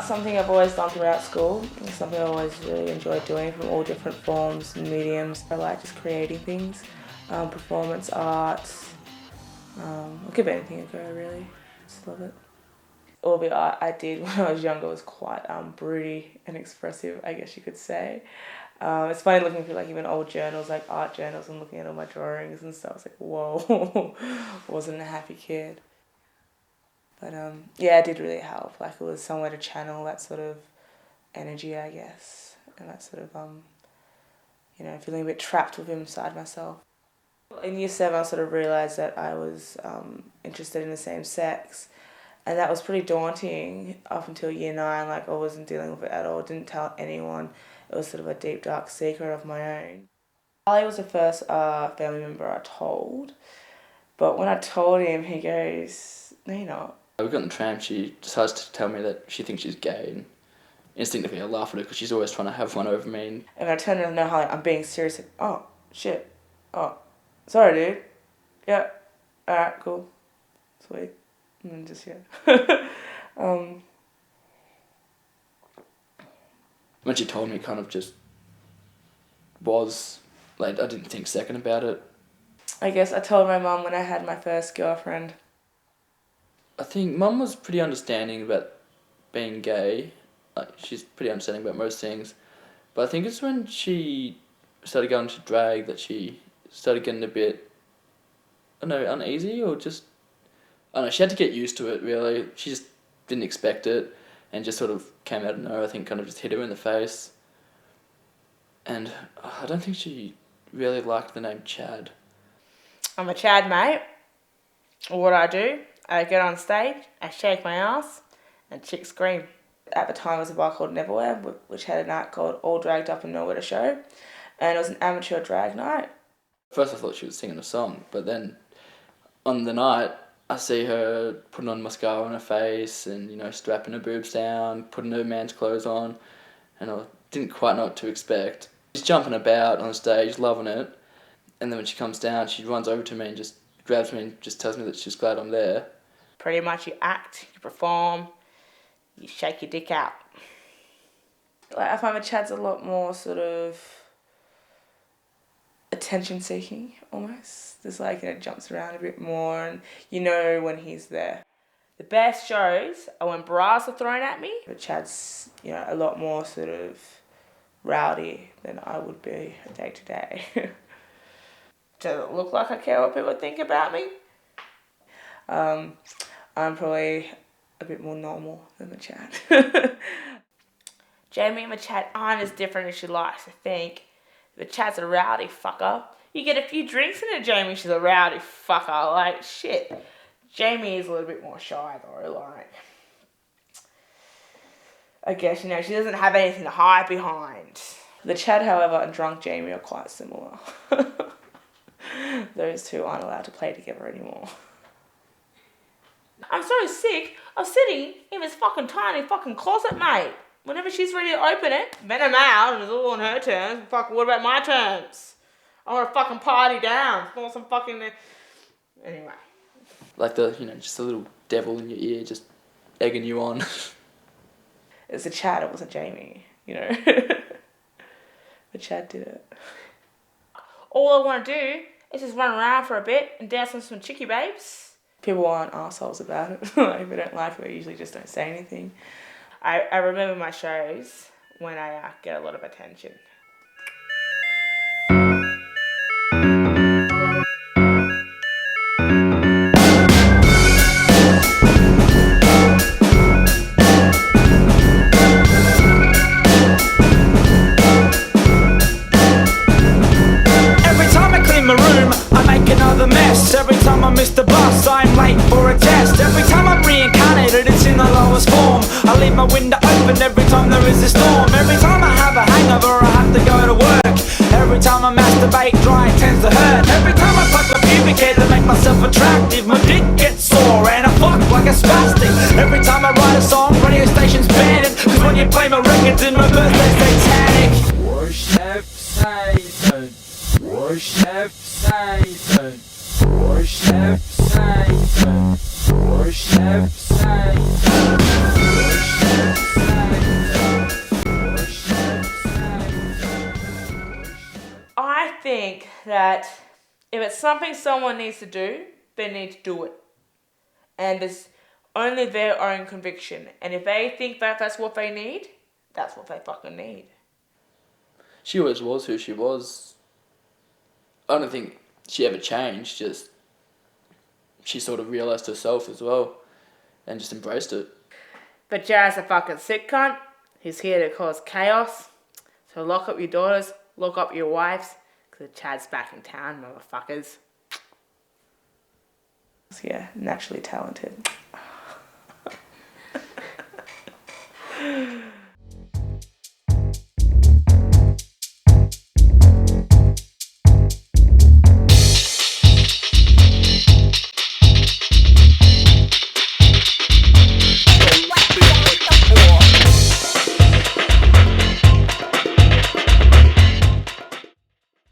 something I've always done throughout school. It's something I always really enjoyed doing from all different forms and mediums. I like just creating things, performance arts. I'll give anything a go, really. Just love it. All the art I did when I was younger was quite broody and expressive, I guess you could say. It's funny looking through like even old journals, like art journals, and looking at all my drawings and stuff. It's like, whoa, wasn't a happy kid. But yeah, it did really help. Like it was somewhere to channel that sort of energy, I guess, and that sort of feeling a bit trapped within inside myself. In year 7, I sort of realised that I was interested in the same sex, and that was pretty daunting up until year 9. Like I wasn't dealing with it at all. Didn't tell anyone. It was sort of a deep, dark secret of my own. Ali was the first family member I told, but when I told him, he goes, "No, you're not." We got in the tram, she decides to tell me that she thinks she's gay, and instinctively I laugh at her because she's always trying to have one over me. And when I turned around, know how I'm being serious, like, oh, shit, oh, sorry, dude. Yeah, alright, cool, sweet, and then just, yeah. When she told me, it kind of just was, like, I didn't think second about it. I guess I told my mum when I had my first girlfriend. I think Mum was pretty understanding about being gay. Like, she's pretty understanding about most things. But I think it's when she started going to drag that she started getting a bit, I don't know, uneasy or just, I don't know, she had to get used to it, really. She just didn't expect it and just sort of came out of nowhere, I think, kind of just hit her in the face. And I don't think she really liked the name Chad. I'm a Chad, mate. What do, I get on stage, I shake my ass, and chicks scream. At the time, there was a bar called Neverwhere, which had a night called All Dragged Up and Nowhere to Show, and it was an amateur drag night. First I thought she was singing a song, but then on the night, I see her putting on mascara on her face and, strapping her boobs down, putting her man's clothes on, and I didn't quite know what to expect. She's jumping about on stage, loving it, and then when she comes down, she runs over to me and just grabs me and just tells me that she's glad I'm there. Pretty much you act, you perform, you shake your dick out. Like, I find that Chad's a lot more sort of attention-seeking, almost. Just like, jumps around a bit more and when he's there. The best shows are when bras are thrown at me. But Chad's, a lot more sort of rowdy than I would be day to day. Does it look like I care what people think about me? I'm probably a bit more normal than the Chad. Jamie and the Chad aren't as different as she likes to think. The Chad's a rowdy fucker. You get a few drinks in it, Jamie, she's a rowdy fucker. Like, shit. Jamie is a little bit more shy, though. Like, I guess, she doesn't have anything to hide behind. The Chad, however, and drunk Jamie are quite similar. Those two aren't allowed to play together anymore. I'm so sick of sitting in this fucking tiny fucking closet, mate. Whenever she's ready to open it, then I'm out and it's all on her terms. Fuck, what about my terms? I want to fucking party down. I want some fucking... Anyway. Like just a little devil in your ear just egging you on. It was a Chad, it wasn't Jamie, The Chad did it. All I want to do is just run around for a bit and dance with some chickie babes. People aren't assholes about it. Like, if they don't like it, they usually just don't say anything. I remember my shows when I get a lot of attention. Every time I miss the bus, I'm late for a test. Every time I'm reincarnated, it's in the lowest form. I leave my window open every time there is a storm. Every time I have a hangover, I have to go to work. Every time I masturbate, dry it tends to hurt. Every time I pluck my pubic hair to make myself attractive, my dick gets sore and I fuck like a spastic. Every time I write a song, radio stations ban it, cause when you play my records in my birthday's satanic. Worship Satan, worship Satan, worship Satan, worship Satan, worship Satan. that if it's something someone needs to do, they need to do it. And it's only their own conviction. And if they think that that's what they need, that's what they fucking need. She always was who she was. I don't think she ever changed, just she sort of realised herself as well and just embraced it. But Jared's a fucking sick cunt. He's here to cause chaos. So lock up your daughters, lock up your wives, because Chad's back in town, motherfuckers. Yeah, naturally talented.